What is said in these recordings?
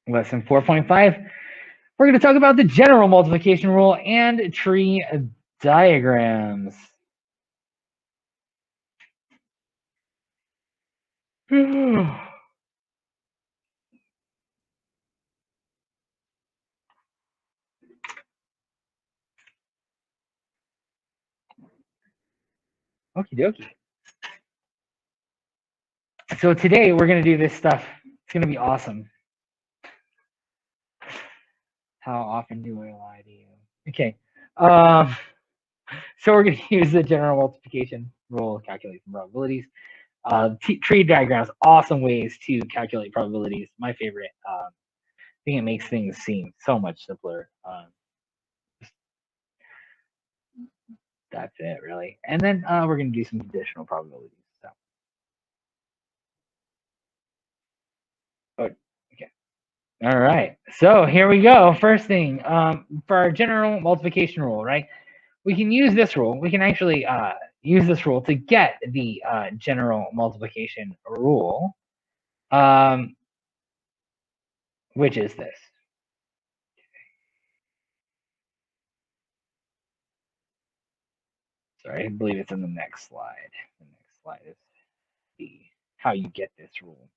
Lesson 4.5, we're going to talk about the general multiplication rule and tree diagrams. Okie dokie. So today we're going to do this stuff. It's going to be awesome. How often do I lie to you? Okay. So we're going to use the general multiplication rule to calculate some probabilities. Tree diagrams, awesome ways to calculate probabilities. My favorite. I think it makes things seem so much simpler. That's it, really. And then we're going to do some additional probabilities. So. Oh, okay. All right. So here we go. First thing, for our general multiplication rule, right? We can use this rule. We can actually use this rule to get the general multiplication rule, which is this. Sorry, I believe it's in the next slide. The next slide is how you get this rule.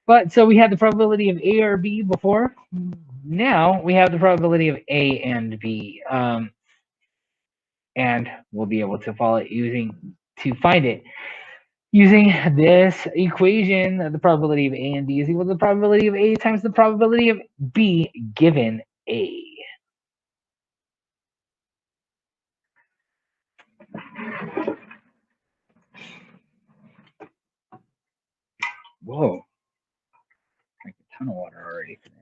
But so we had the probability of A or B before. Now we have the probability of A and B. And we'll be able to follow it to find it using this equation. The probability of A and B is equal to the probability of A times the probability of B given A. Whoa. Drank a ton of water already today.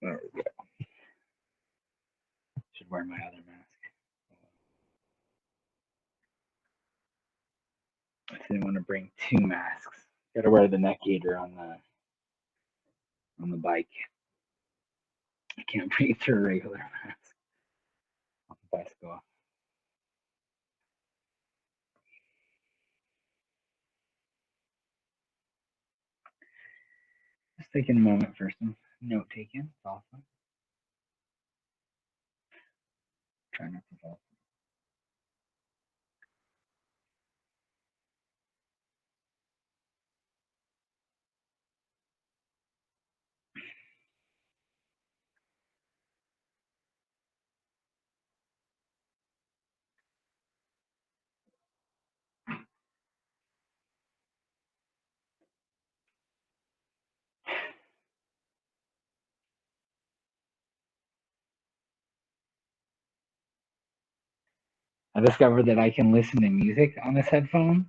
There we go. Should wear my other mask. I didn't want to bring two masks. Gotta wear the neck gaiter on the bike. I can't breathe through a regular mask on the bicycle. Just taking a moment for some note taking. It's awesome. Try not to fall. I discovered that I can listen to music on this headphone,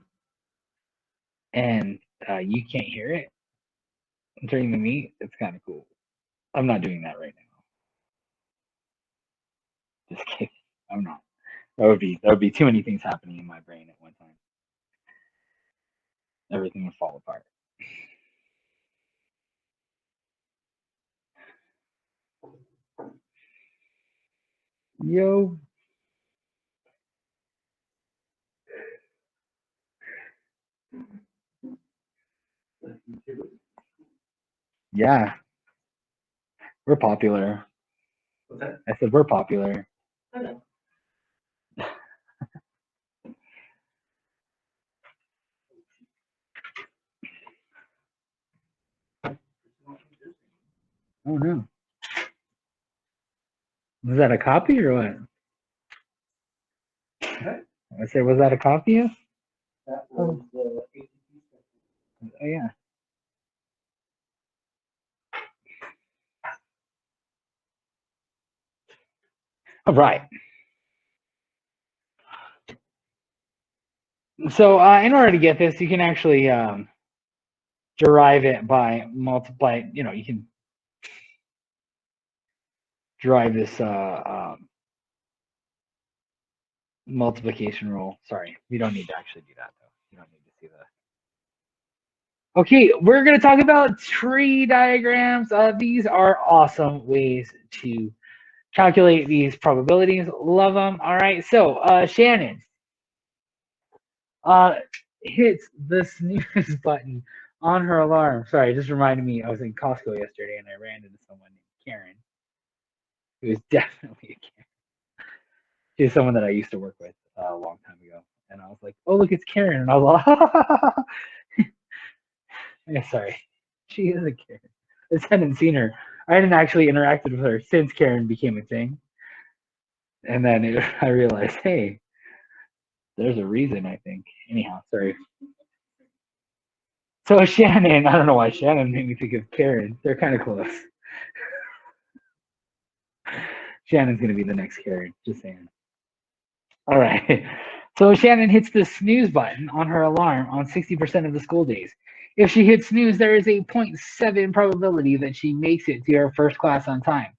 and you can't hear it during the meet. It's kind of cool. I'm not doing that right now. Just kidding. I'm not. That would be too many things happening in my brain at one time. Everything would fall apart. Yo. Yeah. We're popular. What's that? I said we're popular. I know. Oh no. Was that a copy or what? I said, was that a copy of? That was the ATP. Oh yeah. All right. So in order to get this, you can actually derive it by multiply. You can drive this multiplication rule. Sorry, we don't need to actually do that though. You don't need to see the. Okay, we're gonna talk about tree diagrams. These are awesome ways to calculate these probabilities. Love them. All right, so Shannon hits the snooze button on her alarm. Sorry, it just reminded me I was in Costco yesterday and I ran into someone named Karen. Who was definitely a Karen. She's someone that I used to work with a long time ago. And I was like, oh, look, it's Karen. And I was like, yeah, sorry. She is a Karen. I just hadn't seen her. I hadn't actually interacted with her since Karen became a thing. And then I realized, hey, there's a reason, I think. Anyhow, sorry. So Shannon, I don't know why Shannon made me think of Karen. They're kind of close. Shannon's going to be the next Karen, just saying. All right. So Shannon hits the snooze button on her alarm on 60% of the school days. If she hits snooze, there is a 0.7 probability that she makes it to her first class on time.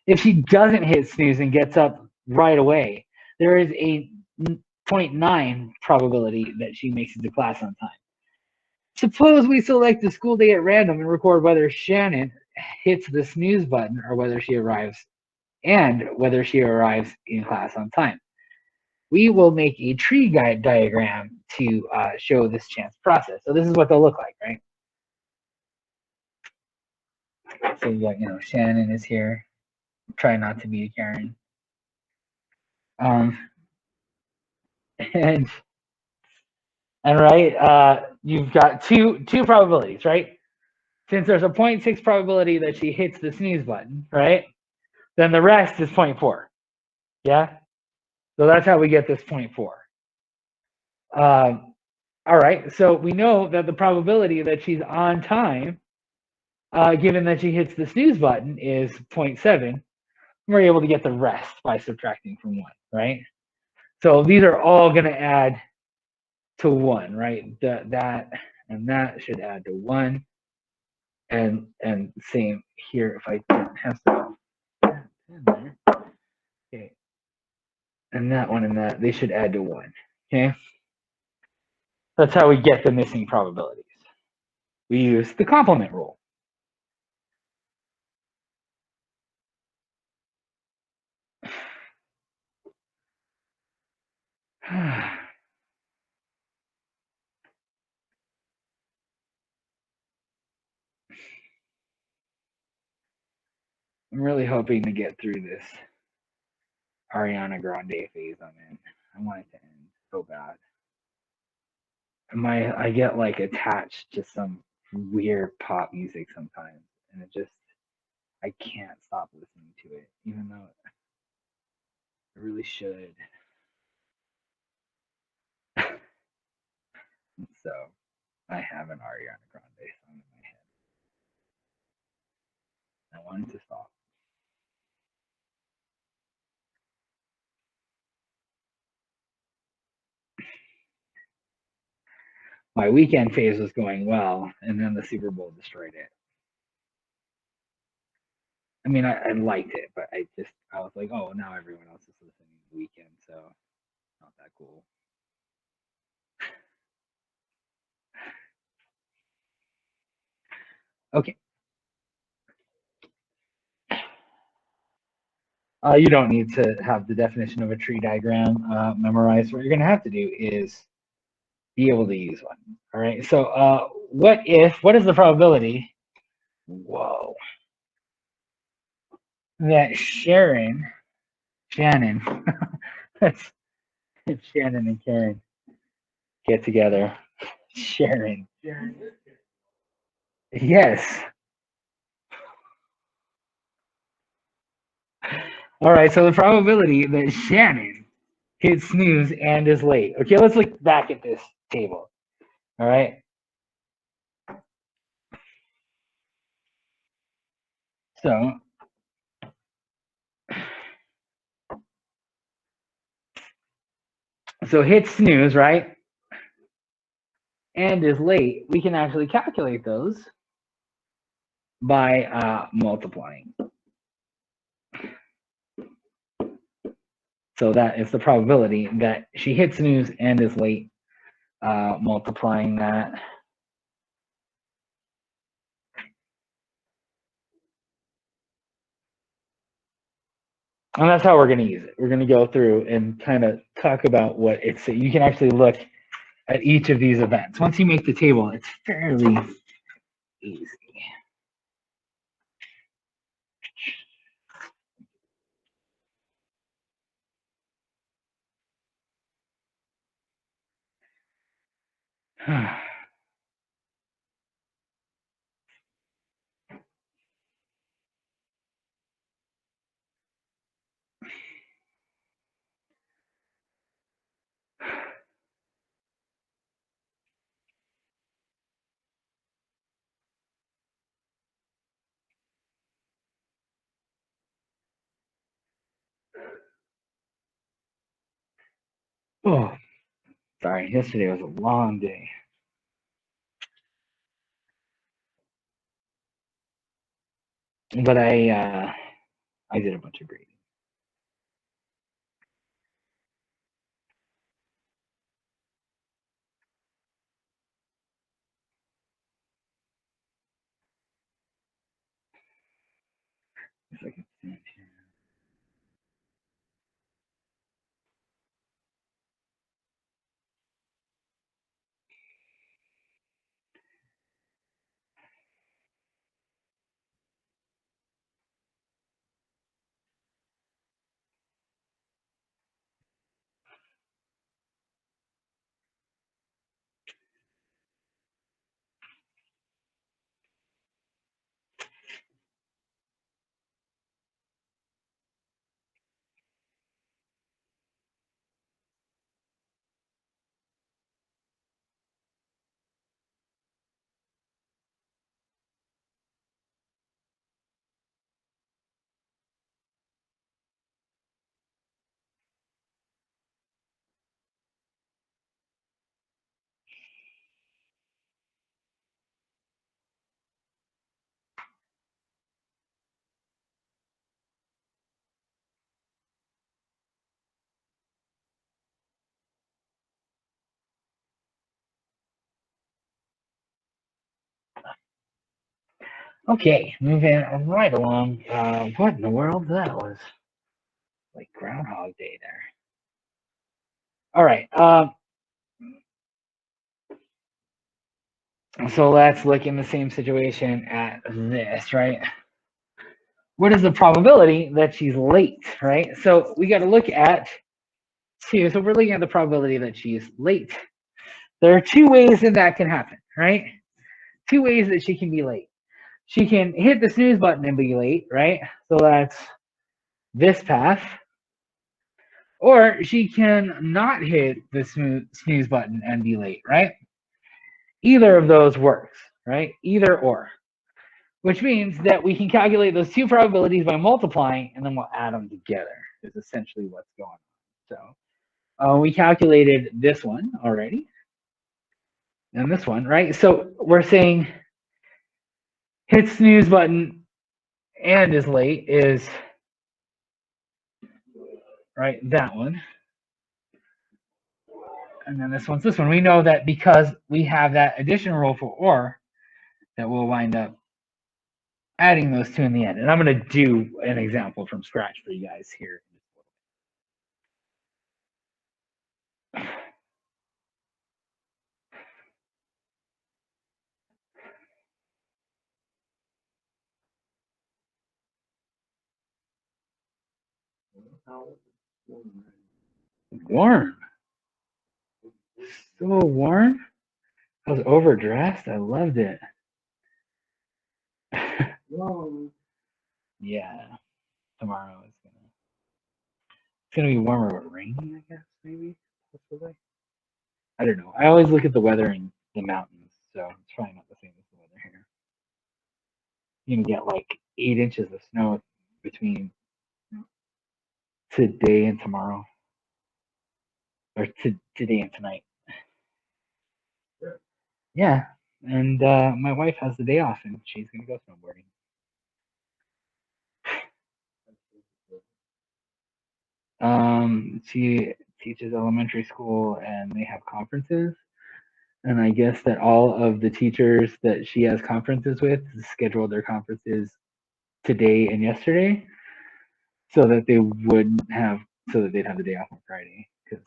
If she doesn't hit snooze and gets up right away, there is a 0.9 probability that she makes it to class on time. Suppose we select the school day at random and record whether Shannon hits the snooze button or whether she arrives in class on time. We will make a tree guide diagram to show this chance process. So this is what they'll look like, right? So you got, Shannon is here. Try not to be a Karen. And right, you've got two probabilities, right? Since there's a 0.6 probability that she hits the snooze button, right? Then the rest is 0.4. Yeah? So that's how we get this 0.4. All right, so we know that the probability that she's on time, given that she hits the snooze button, is 0.7. We're able to get the rest by subtracting from 1, right? So these are all going to add to 1, right? That and that should add to 1. And same here, if I don't have stuff in there. Okay. And that one and that, they should add to 1. Okay. That's how we get the missing probabilities. We use the complement rule. I'm really hoping to get through this Ariana Grande phase I'm in. I want it to end so bad. I get like attached to some weird pop music sometimes, and I can't stop listening to it, even though I really should. So I have an Ariana Grande song in my head. I wanted to stop. My weekend phase was going well, and then the Super Bowl destroyed it. I mean, I liked it, but I was like, oh, now everyone else is listening to the weekend, so not that cool. Okay. You don't need to have the definition of a tree diagram memorized. What you're going to have to do is be able to use one. All right. So what is the probability? Whoa. That Shannon, that's Shannon and Karen get together. Sharon. Yes. All right. So the probability that Shannon hits snooze and is late. Okay. Let's look back at this table. All right. So hit snooze, right? And is late. We can actually calculate those by multiplying. So that is the probability that she hits snooze and is late, multiplying that. And that's how we're going to use it. We're going to go through and kind of talk about what it's. You can actually look at each of these events. Once you make the table, it's fairly easy. Oh, sorry. Yesterday was a long day. But I did a bunch of grading. If I can stand here. Okay, moving right along. What in the world that was? Like Groundhog Day there. All right. So let's look in the same situation at this, right? What is the probability that she's late, right? So we got to look at two. So we're looking at the probability that she's late. There are two ways that can happen, right? Two ways that she can be late. She can hit the snooze button and be late, right? So that's this path. Or she can not hit the snooze button and be late, right? Either of those works, right? Either or. Which means that we can calculate those two probabilities by multiplying, and then we'll add them together, is essentially what's going on. So we calculated this one already, and this one, right? So we're saying hit snooze button and is late is, right, that one. And then this one's this one. We know that because we have that addition rule for or, that we'll wind up adding those two in the end. And I'm going to do an example from scratch for you guys here. Warm. So warm. I was overdressed. I loved it. Yeah. Tomorrow is gonna be warmer but rainy, I guess, maybe. Possibly. I don't know. I always look at the weather in the mountains, so it's probably not the same as the weather here. You can get like 8 inches of snow between today and tomorrow. Or today and tonight. Yeah. And my wife has the day off and she's gonna go snowboarding. She teaches elementary school, and they have conferences. And I guess that all of the teachers that she has conferences with schedule their conferences today and yesterday, so that they wouldn't have, so that they'd have the day off on Friday because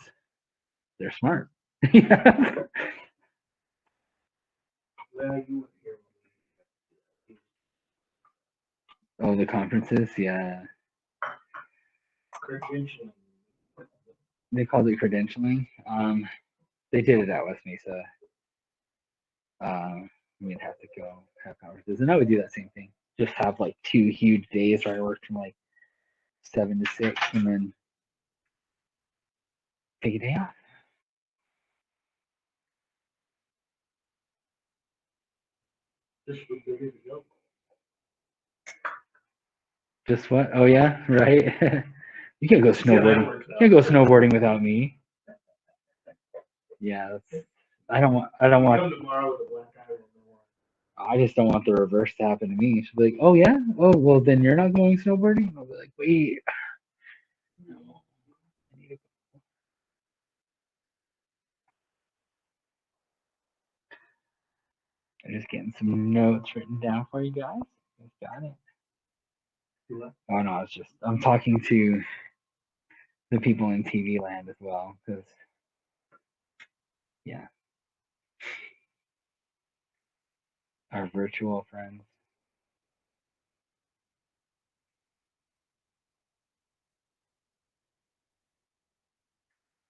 they're smart. Yeah. Well, you would hear Oh, the conferences, yeah. credentialing. They called it credentialing. They did it at West Mesa. We'd have to go have conferences, and I would do that same thing. Just have like 2 huge days where I worked from like 7 to 6, and then take a day off. This would be good to go. Just what? Oh yeah, right. You can't go See how that snowboarding. works You out. can't go snowboarding without me. Yeah, that's, I don't want. I don't want. Come tomorrow with a black eye and no one. I just don't want the reverse to happen to me. She'll be like, "Oh yeah, oh well, then you're not going snowboarding." I'll be like, "Wait, no, I need to." I'm just getting some notes written down for you guys. You guys got it. Oh no, it's just I'm talking to the people in TV land as well, because yeah, our virtual friends.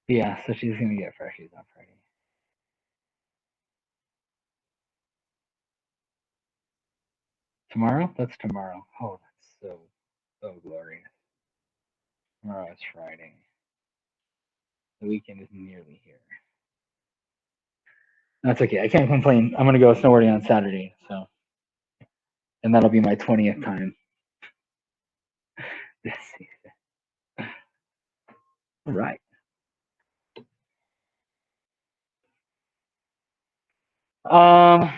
Yeah, so she's gonna get freshies on Friday. Tomorrow? That's tomorrow. Oh, that's so glorious. Tomorrow is Friday. The weekend is nearly here. That's okay. I can't complain. I'm gonna go snowboarding on Saturday, so and that'll be my 20th time this season. Right. Um.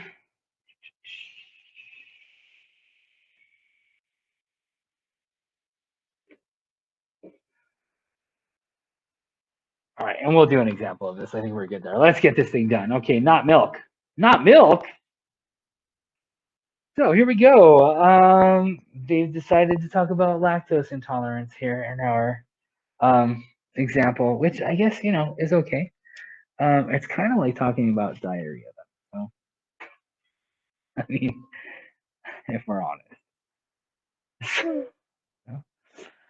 All right, and we'll do an example of this. I think we're good there. Let's get this thing done. Okay, not milk. Not milk. So here we go. They've decided to talk about lactose intolerance here in our example, which I guess is okay. It's kind of like talking about diarrhea, though. So, I mean, if we're honest.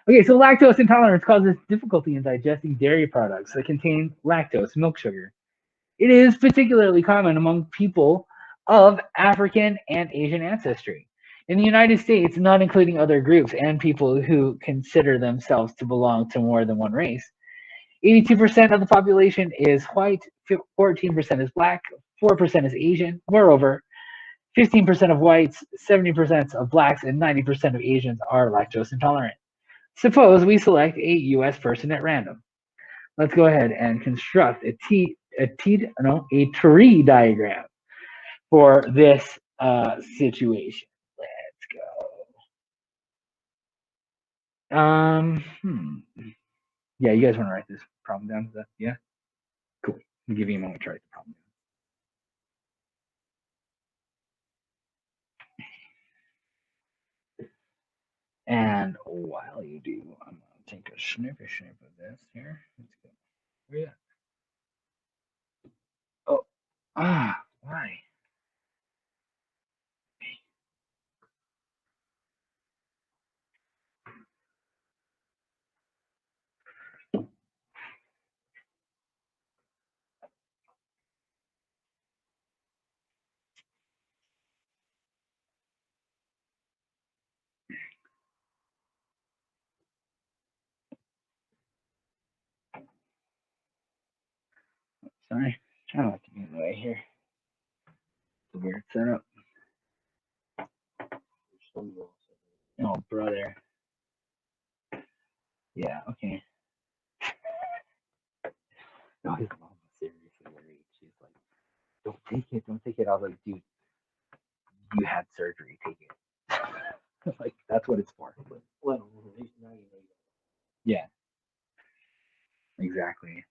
Okay, so lactose intolerance causes difficulty in digesting dairy products that contain lactose, milk sugar. It is particularly common among people of African and Asian ancestry. In the United States, not including other groups and people who consider themselves to belong to more than one race, 82% of the population is white, 14% is black, 4% is Asian. Moreover, 15% of whites, 70% of blacks, and 90% of Asians are lactose intolerant. Suppose we select a US person at random. Let's go ahead and construct a tree diagram for this situation. Let's go. Yeah, you guys want to write this problem down? Is that, yeah? Cool. I'll give you a moment to write the problem down. And while you do, I'm going to take a snip of this here. Let's go. Where you at? Oh, why? Sorry. Trying not to get in the way here. It's a weird setup. Oh, brother. Yeah, okay. No, his mom was seriously worried. She's like, don't take it, don't take it. I was like, dude, you had surgery, take it. Like, that's what it's for. Well, at least now you know. Yeah. exactly.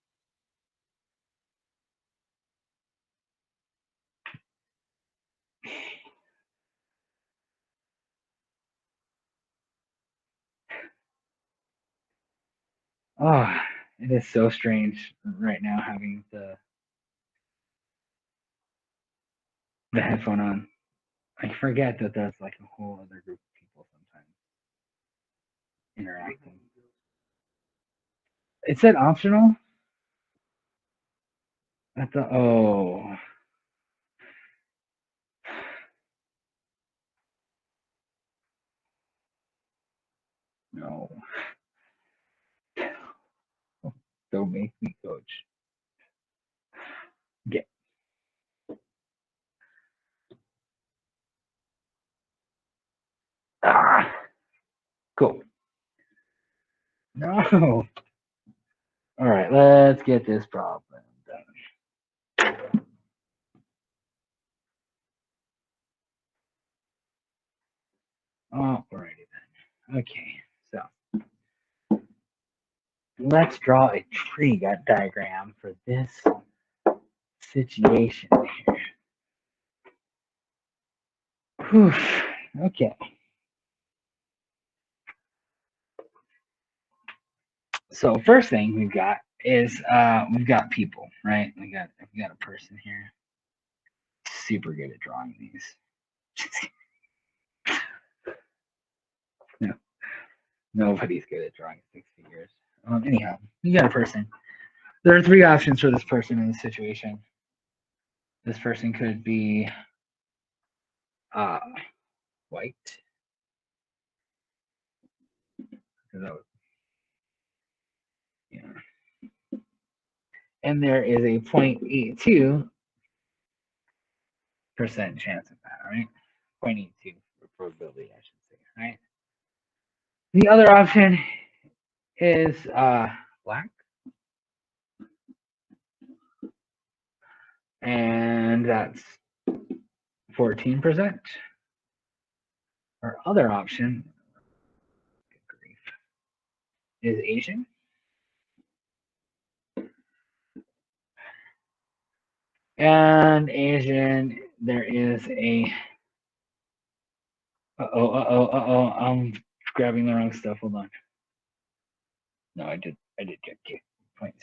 Oh, it is so strange right now having the headphone on. I forget that there's like a whole other group of people sometimes interacting. It said optional. At the oh no, don't make me coach. Get ah cool. No. All right, let's get this problem done. Alrighty then. Okay, so let's draw a tree diagram for this situation here. Whew. Okay. So first thing we've got is we've got people, right? We got a person here. Super good at drawing these. No, nobody's good at drawing six figures. Anyhow, you got a person. There are three options for this person in this situation. This person could be uh, white. That was, yeah. And there is a 0.82% chance of that, right? 0.82 probability, I should say, right? The other option is black, and that's 14%. Our other option is Asian, and Asian there is a I'm grabbing the wrong stuff. Hold on. No, I did get 0.04. Okay.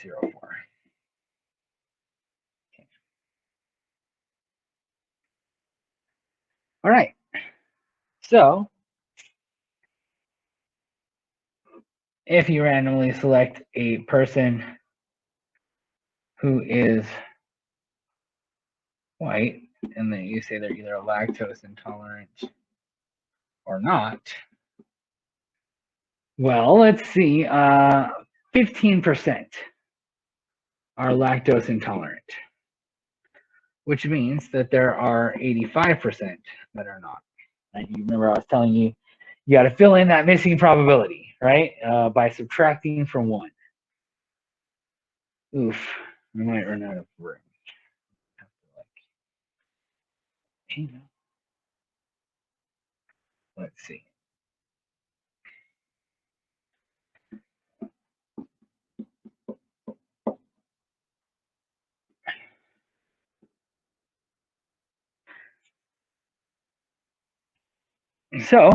All right. So if you randomly select a person who is white, and then you say they're either lactose intolerant or not, well, let's see. 15% are lactose intolerant, which means that there are 85% that are not. And you remember I was telling you, you got to fill in that missing probability, right? By subtracting from one. Oof, I might run out of room. Let's see. So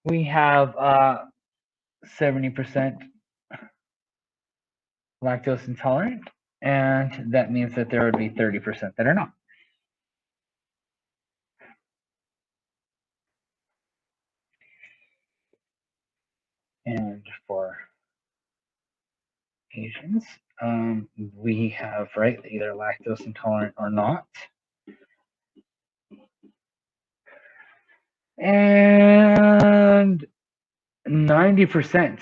we have 70% lactose intolerant, and that means that there would be 30% that are not. And for Asians, we have right either lactose intolerant or not, and 90%.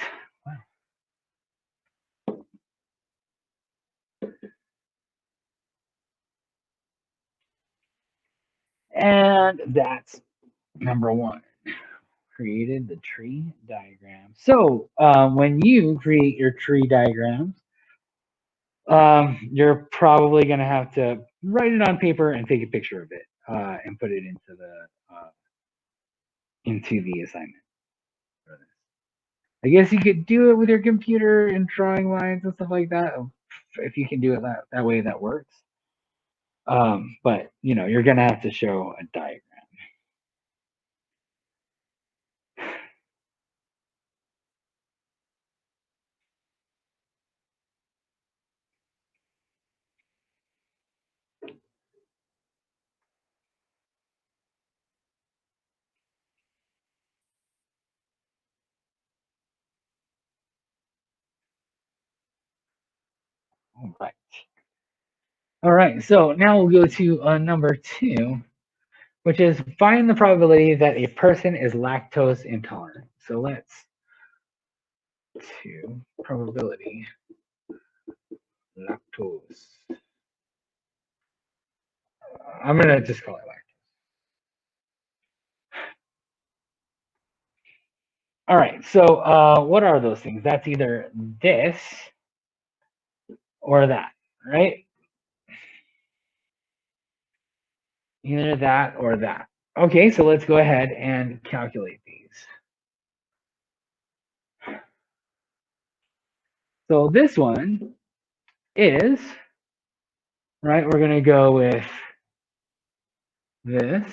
And that's number one. Created the tree diagram. So when you create your tree diagrams, you're probably going to have to write it on paper and take a picture of it and put it into the assignment for this. I guess you could do it with your computer and drawing lines and stuff like that. If you can do it that way, that works. But you're gonna have to show a diagram. All right. All right. So now we'll go to number 2, which is find the probability that a person is lactose intolerant. So let's probability lactose. I'm gonna just call it lactose. All right. So what are those things? That's either this or that, right? Either that or that. Okay, so let's go ahead and calculate these. So this one is, right, we're going to go with this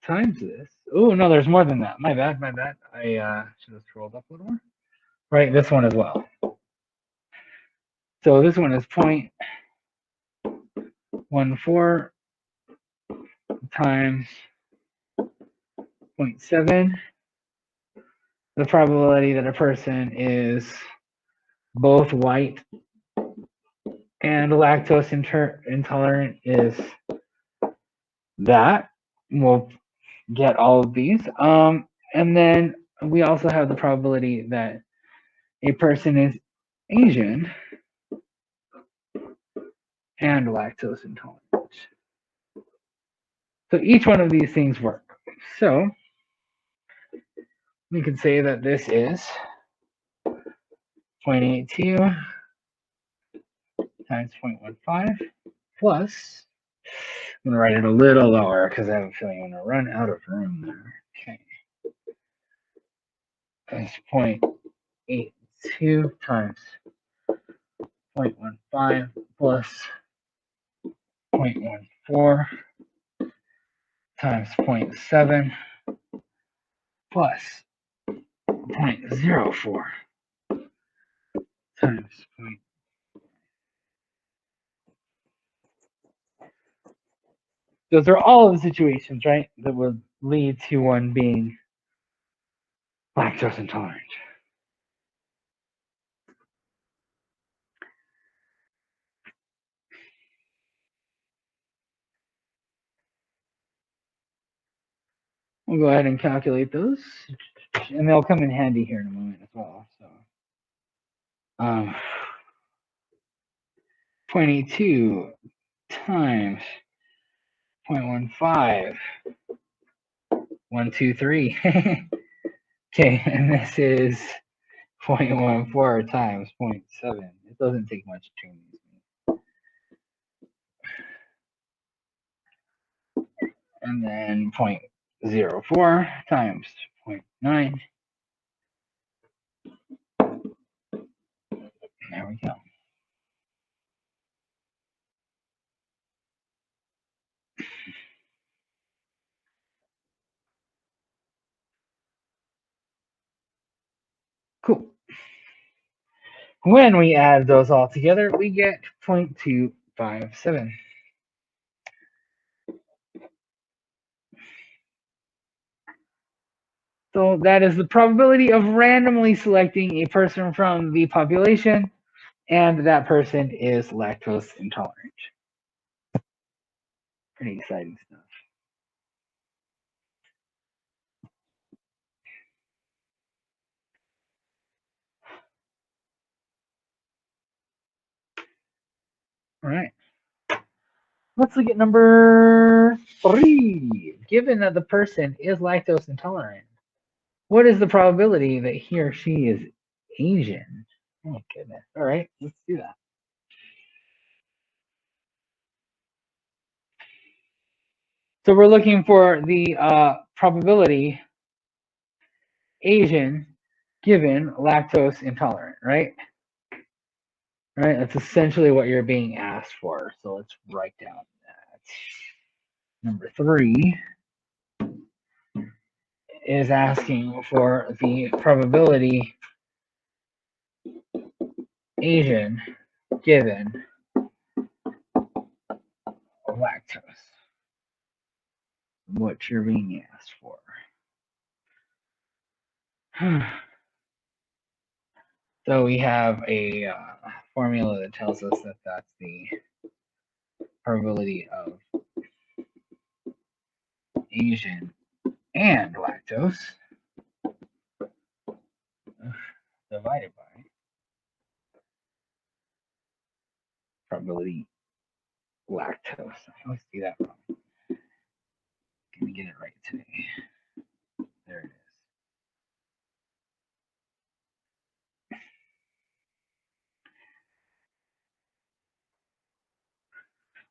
times this. Oh, no, there's more than that. My bad. I should have scrolled up a little more. Right, this one as well. So this one is 0.14 times 0.7. The probability that a person is both white and lactose intolerant is that. We'll get all of these. And then we also have the probability that a person is Asian and lactose intolerant. So each one of these things work. So we could say that this is 0.82 times 0.15 plus, I'm going to write it a little lower because I have a feeling I'm going to run out of room there. Okay. That's 0.82 times 0.15 plus 0.14 times 0.7 plus 0.04 times 0. Those are all of the situations, right, that would lead to one being lactose intolerant. We'll go ahead and calculate those, and they'll come in handy here in a moment as well. So, 0.82 times 0.15, 123. Okay, and this is 0.14 times 0.7. It doesn't take much to tune these. And then 0.04 times 0.9. There we go. Cool. When we add those all together, we get 0.257. So that is the probability of randomly selecting a person from the population, and that person is lactose intolerant. Pretty exciting stuff. All right. Let's look at number 3. Given that the person is lactose intolerant, what is the probability that he or she is Asian? Oh, goodness. All right, let's do that. So we're looking for the probability Asian given lactose intolerant, right? Right, that's essentially what you're being asked for. So let's write down that. Number 3 is asking for the probability Asian given lactose, what you're being asked for. So we have a formula that tells us that that's the probability of Asian and lactose divided by probability lactose. I always do that wrong. Can we get it right today? There it is.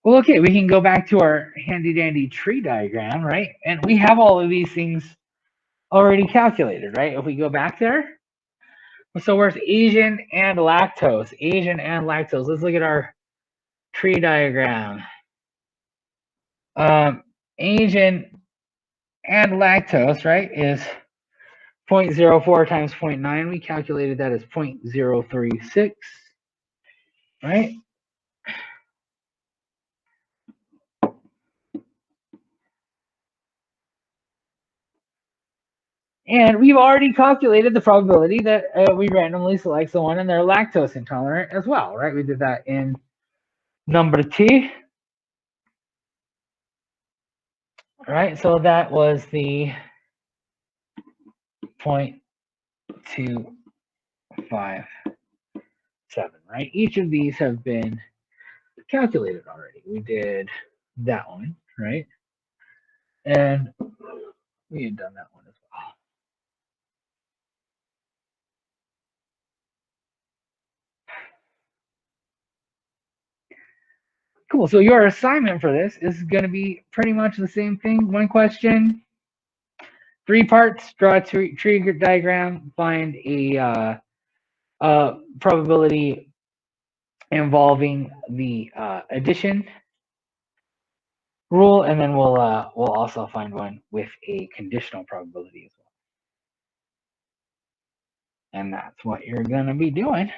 Well, okay, we can go back to our handy dandy tree diagram, right? And we have all of these things already calculated, right? If we go back there, so where's Asian and lactose? Asian and lactose. Let's look at our tree diagram. Asian and lactose, right, is 0.04 times 0.9. We calculated that as 0.036, right? And we've already calculated the probability that we randomly select someone and they're lactose intolerant as well, right? We did that in number T, right? So that was the 0.257, right? Each of these have been calculated already. We did that one, right? And we had done that one as well. Cool. So your assignment for this is going to be pretty much the same thing. One question, 3 parts, draw a tree diagram, find a probability involving the addition rule, and then we'll also find one with a conditional probability as well. And that's what you're going to be doing.